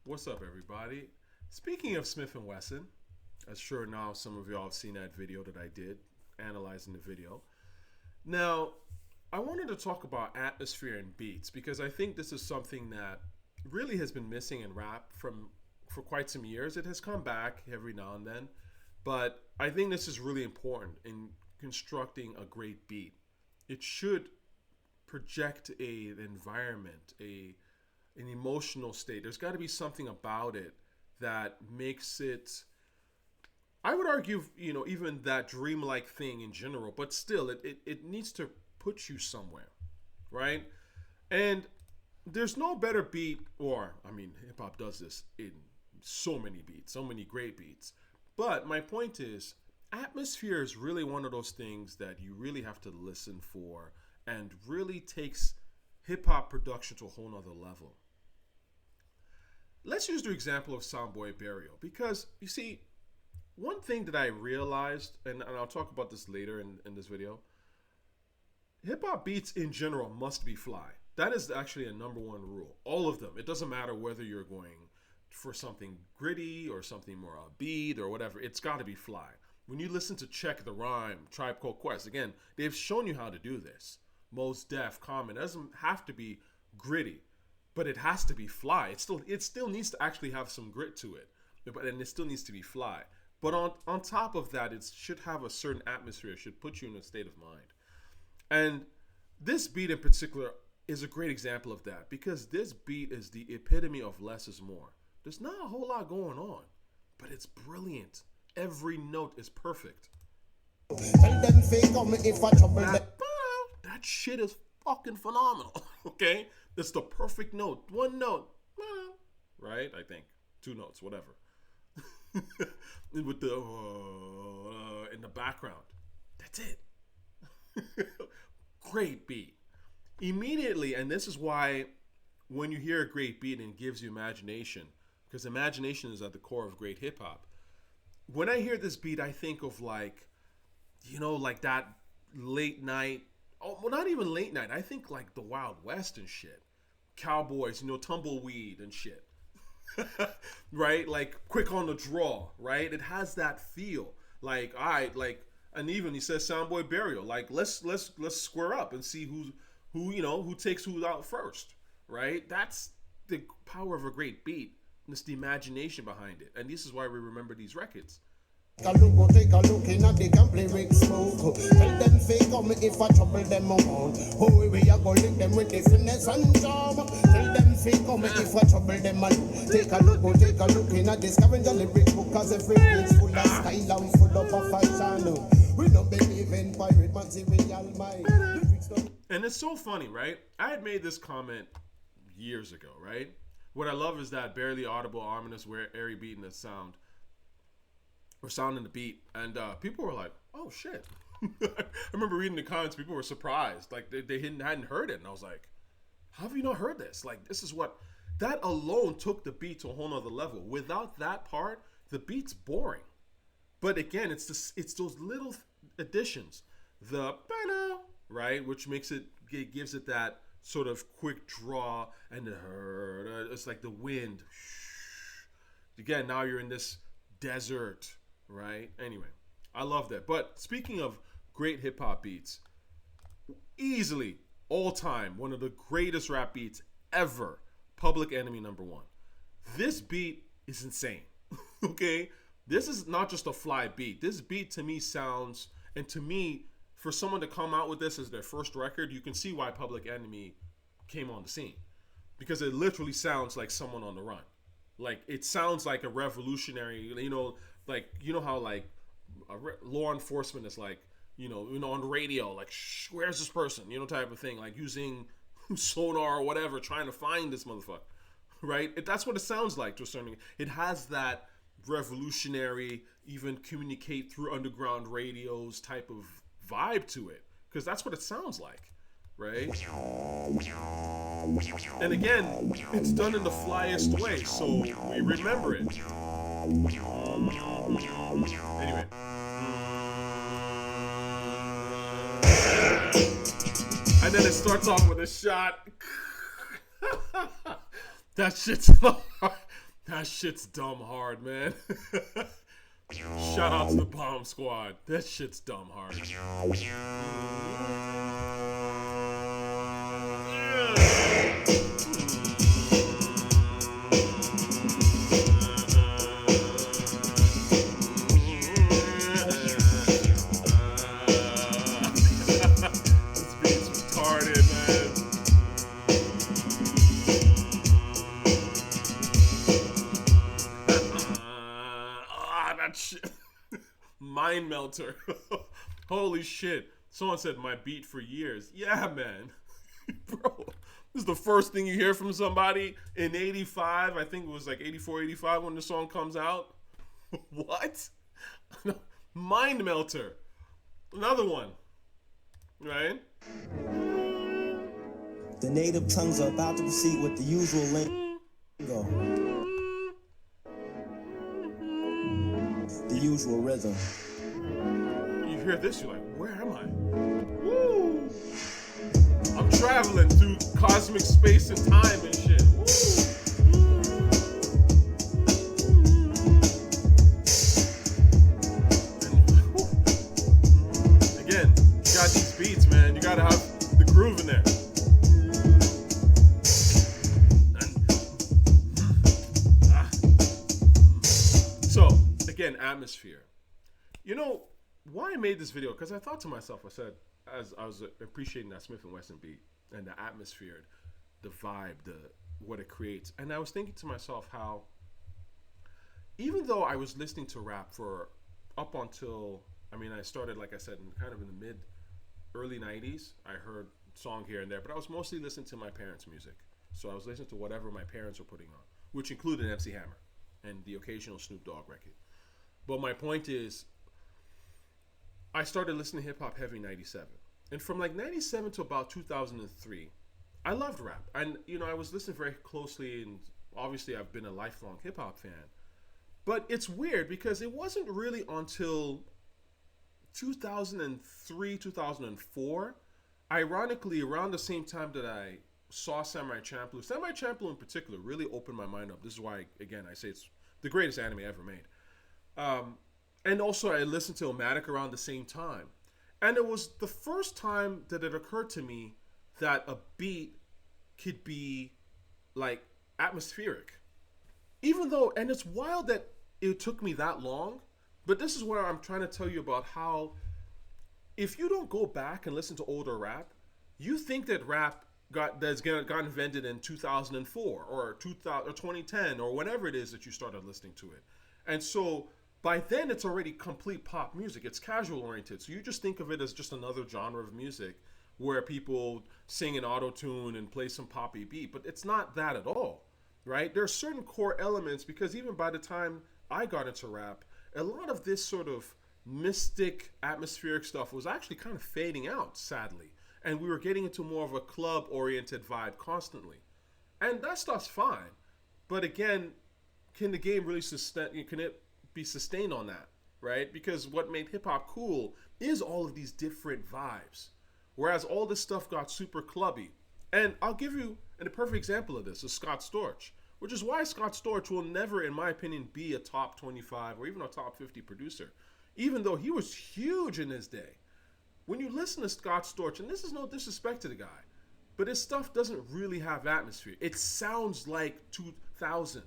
What's up, everybody? Speaking of Smif and Wessun, as sure now some of y'all have seen that video that I did analyzing the video. Now, I wanted to talk about atmosphere and beats because I think this is something that really has been missing in rap for quite some years. It has come back every now and then, but I think this is really important in constructing a great beat. It should project an environment, an emotional state. There's got to be something about it that makes it, I would argue, even that dreamlike thing in general, but still, it needs to put you somewhere, right? And there's no better beat, hip hop does this in so many beats, so many great beats. But my point is, atmosphere is really one of those things that you really have to listen for and really takes hip hop production to a whole nother level. Let's use the example of Soundboy Burial because, you see, one thing that I realized, and I'll talk about this later in this video, hip-hop beats in general must be fly. That is actually a number one rule. All of them. It doesn't matter whether you're going for something gritty or something more upbeat or whatever. It's got to be fly. When you listen to Check the Rhyme, Tribe Called Quest, again, they've shown you how to do this. Mos Def, Common. It doesn't have to be gritty, but it has to be fly. It still needs to actually have some grit to it, and it still needs to be fly. But on top of that, it should have a certain atmosphere. It should put you in a state of mind. And this beat in particular is a great example of that because this beat is the epitome of less is more. There's not a whole lot going on, but it's brilliant. Every note is perfect. That shit is fucking phenomenal, okay? That's the perfect note. One note, right? I think. Two notes, whatever. With the in the background. That's it. Great beat. Immediately, and this is why when you hear a great beat and it gives you imagination, because imagination is at the core of great hip hop. When I hear this beat, I think of like that late night. Oh, well, not even late night. I think like the Wild West and shit. Cowboys, tumbleweed and shit. Right? Like quick on the draw, right? It has that feel. Like, all right, like, and even he says Soundboy Burial. Like, let's square up and see who takes who out first. Right? That's the power of a great beat. And it's the imagination behind it. And this is why we remember these records. Take a look in at the complete smoke. Tell them fake on me if I trouble them on. Oh, we are going to lick them with the finesse and charm. Tell them fake on me if I trouble them on. Take a look in at the scavenger lyric book. Cause every page full of style and full of fashion. We don't believe in pirate material mind. And it's so funny, right? I had made this comment years ago, right? What I love is that barely audible, ominous, airy beat in the sound. Or sound in the beat, and people were like, "Oh shit!" I remember reading the comments. People were surprised, like they hadn't heard it, and I was like, "How have you not heard this? Like, this is what that alone took the beat to a whole nother level. Without that part, the beat's boring. But again, it's those little additions, the right, which gives it that sort of quick draw, and it's like the wind. Again, now you're in this desert. Right? Anyway, I love that. But speaking of great hip-hop beats, easily, all time, one of the greatest rap beats ever, Public Enemy #1. This beat is insane. Okay? This is not just a fly beat. This beat to me sounds, and to me, for someone to come out with this as their first record, you can see why Public Enemy came on the scene. Because it literally sounds like someone on the run. Like, it sounds like a revolutionary, like, how like law enforcement is like, on the radio, like, where's this person, type of thing, like using sonar or whatever, trying to find this motherfucker, right? That's what it sounds like to a certain extent. It has that revolutionary, even communicate through underground radios type of vibe to it, because that's what it sounds like, right? And again, it's done in the flyest way, so we remember it. Anyway. And then it starts off with a shot. That shit's That shit's dumb hard, man. Shout out to the Bomb Squad. That shit's dumb hard. This beat's retarded, man. That shit. Mind melter. Holy shit. Someone said my beat for years. Yeah, man. Bro, this is the first thing you hear from somebody in 85. I think it was like 84, 85 when the song comes out. What? Mind melter. Another one. Right? The native tongues are about to proceed with the usual lingo. The usual rhythm. You hear this, you're like, where am I? Woo! I'm traveling through cosmic space and time and shit. Woo! Again, you got these beats, man. You gotta have the groove in there. So, again, atmosphere. You know, why I made this video, because I thought to myself, I said, as I was appreciating that Smif and Wessun beat and the atmosphere, the vibe, what it creates. And I was thinking to myself how, even though I was listening to rap for up until, I started, like I said, kind of in the early 90s. I heard song here and there, but I was mostly listening to my parents' music. So I was listening to whatever my parents were putting on, which included MC Hammer and the occasional Snoop Dogg record. But my point is, I started listening to hip-hop heavy 97. And from like 97 to about 2003, I loved rap. And, I was listening very closely, and obviously I've been a lifelong hip-hop fan. But it's weird because it wasn't really until 2003, 2004, ironically, around the same time that I saw Samurai Champloo. Samurai Champloo in particular really opened my mind up. This is why, again, I say it's the greatest anime ever made. And also I listened to Omatic around the same time. And it was the first time that it occurred to me that a beat could be like atmospheric. Even though, and it's wild that it took me that long, but this is where I'm trying to tell you about how if you don't go back and listen to older rap, you think that rap got invented in 2004 or 2010 or whenever it is that you started listening to it. And so by then it's already complete pop music. It's casual oriented. So you just think of it as just another genre of music where people sing in auto-tune and play some poppy beat, but it's not that at all, right? There are certain core elements because even by the time I got into rap, a lot of this sort of mystic atmospheric stuff was actually kind of fading out, sadly. And we were getting into more of a club-oriented vibe constantly. And that stuff's fine. But again, can the game really can it be sustained on that, right? Because what made hip-hop cool is all of these different vibes. Whereas all this stuff got super clubby. And I'll give you a perfect example of this is Scott Storch, which is why Scott Storch will never, in my opinion, be a top 25 or even a top 50 producer, even though he was huge in his day. When you listen to Scott Storch, and this is no disrespect to the guy, but his stuff doesn't really have atmosphere. It sounds like 2000,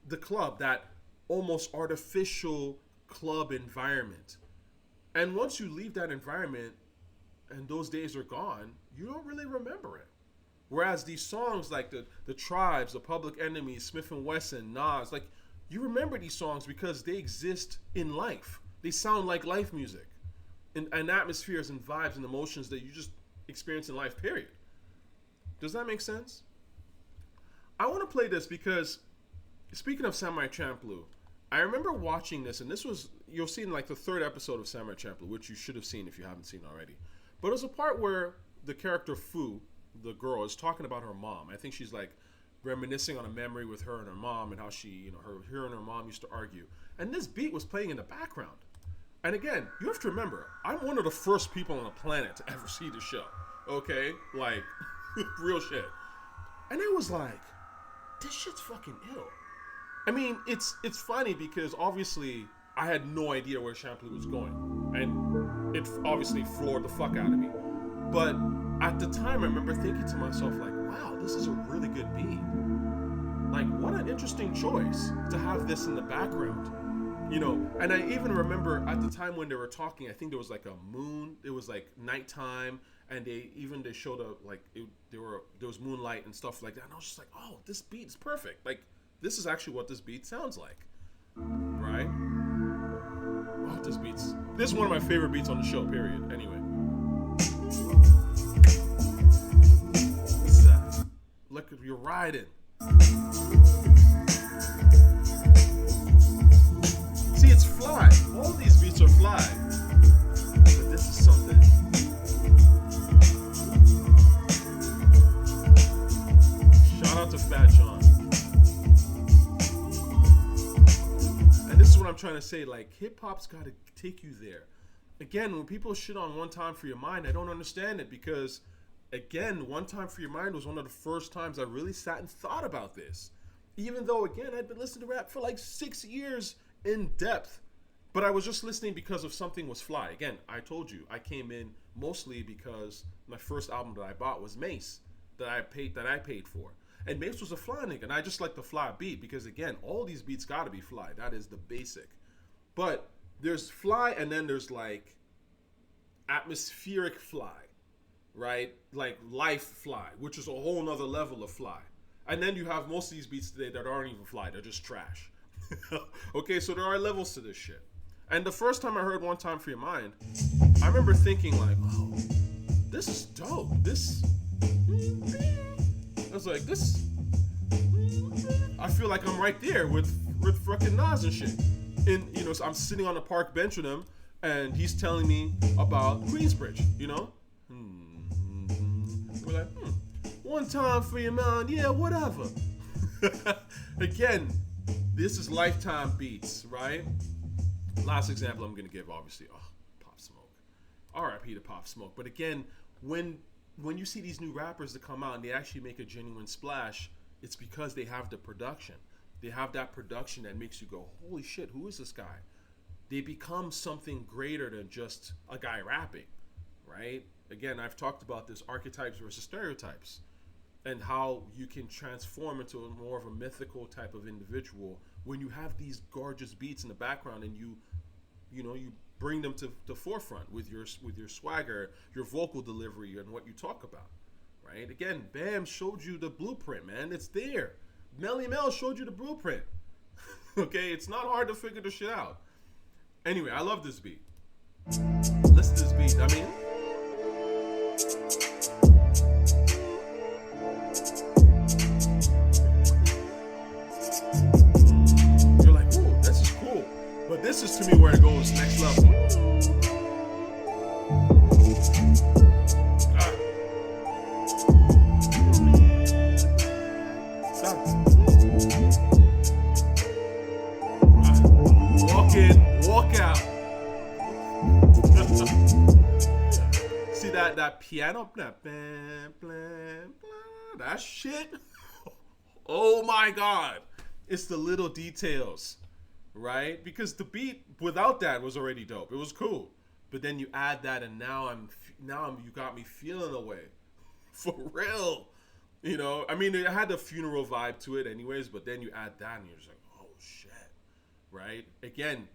the club, that almost artificial club environment. And once you leave that environment and those days are gone, you don't really remember it. Whereas these songs like the Tribes, the Public Enemy, Smif and Wessun, Nas, like you remember these songs because they exist in life. They sound like life music. And atmospheres and vibes and emotions that you just experience in life, period. Does that make sense? I want to play this because, speaking of Samurai Champloo, I remember watching this, and this was, you'll see in like the third episode of Samurai Champloo, which you should have seen if you haven't seen already. But it was a part where the character Fu, the girl, is talking about her mom. I think she's like reminiscing on a memory with her and her mom and how she, her and her mom used to argue. And this beat was playing in the background. And again, you have to remember, I'm one of the first people on the planet to ever see the show. Okay? Like, real shit. And I was like, this shit's fucking ill. I mean, it's funny because obviously I had no idea where Champloo was going, and it obviously floored the fuck out of me. But at the time, I remember thinking to myself, like, wow, this is a really good beat. Like, what an interesting choice to have this in the background. You know, and I even remember at the time when they were talking, I think there was like a moon, it was like nighttime, and they showed there was moonlight and stuff like that, and I was just like, oh, this beat is perfect. Like, this is actually what this beat sounds like, right? Oh, this is one of my favorite beats on the show, period. Anyway, what's that? Look, you're riding. See, it's fly. All these beats are fly, but this is something. Shout out to Fat John. And this is what I'm trying to say. Like, hip hop's got to take you there. Again, when people shit on One Time for Your Mind, I don't understand it because, again, One Time for Your Mind was one of the first times I really sat and thought about this. Even though, again, I'd been listening to rap for like 6 years in depth, but I was just listening because of something was fly. Again, I told you I came in mostly because my first album that I bought was Mace that I paid for, and Mace was a fly nigga, and I just like the fly beat because, again, all these beats gotta be fly. That is the basic. But there's fly, and then there's like atmospheric fly, right? Like life fly, which is a whole nother level of fly. And then you have most of these beats today that aren't even fly; they're just trash. Okay, so there are levels to this shit. And the first time I heard One Time for Your Mind, I remember thinking like, oh, this is dope. I was like, I feel like I'm right there with fucking Nas and shit. And, you know, so I'm sitting on a park bench with him, and he's telling me about Queensbridge, you know? We're like, One time for your mind, yeah, whatever. Again, this is Lifetime beats, right? Last example I'm gonna give, obviously, Pop Smoke. R.I.P. to Pop Smoke. But again, when you see these new rappers that come out and they actually make a genuine splash, it's because they have the production. They have that production that makes you go, holy shit, who is this guy? They become something greater than just a guy rapping, right? Again, I've talked about this archetypes versus stereotypes and how you can transform into a more of a mythical type of individual when you have these gorgeous beats in the background and you bring them to the forefront with your swagger, your vocal delivery, and what you talk about, right? Again, Bam showed you the blueprint, man. It's there. Melly Mel showed you the blueprint. Okay, it's not hard to figure this shit out. Anyway, I love this beat. Listen to this beat. I mean, you're like, ooh, this is cool. But this is to me where it goes next level. Walk out. See that piano, that shit. Oh my god, it's the little details, right? Because the beat without that was already dope. It was cool, but then you add that, and now you got me feeling away, for real. You know, I mean, it had the funeral vibe to it, anyways. But then you add that, and you're just like, oh shit, right? Again.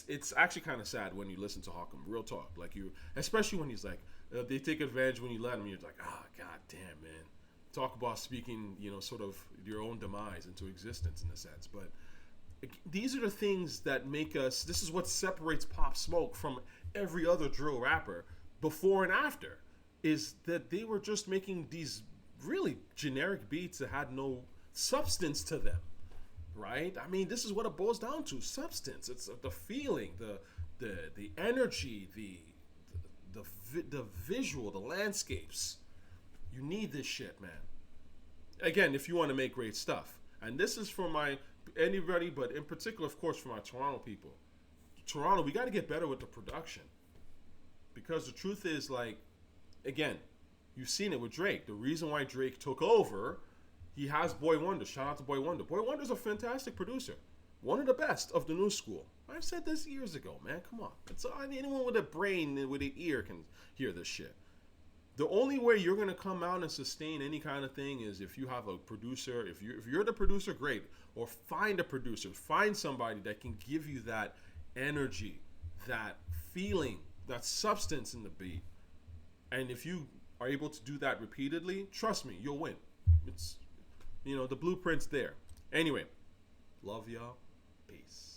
It's actually kind of sad when you listen to Hawkham, real talk. Like, especially when he's like, they take advantage when you let him. You're like, god damn, man. Talk about speaking, sort of your own demise into existence in a sense. But these are the things that make us. This is what separates Pop Smoke from every other drill rapper before and after. Is that they were just making these really generic beats that had no substance to them. Right? I mean, this is what it boils down to: substance. It's the feeling, the energy, the visual, the landscapes. You need this shit, man. Again, if you want to make great stuff, and this is for anybody, but in particular, of course, for my Toronto people. Toronto, we got to get better with the production, because the truth is, like, again, you've seen it with Drake. The reason why Drake took over He has Boy Wonder. Shout out to Boy Wonder. Boy Wonder's a fantastic producer. One of the best of the new school. I've said this years ago, man. Come on. It's anyone with a brain and with an ear can hear this shit. The only way you're gonna come out and sustain any kind of thing is if you have a producer. If you're the producer, great. Or find a producer. Find somebody that can give you that energy, that feeling, that substance in the beat. And if you are able to do that repeatedly, trust me, you'll win. It's, the blueprint's there. Anyway, love y'all. Peace.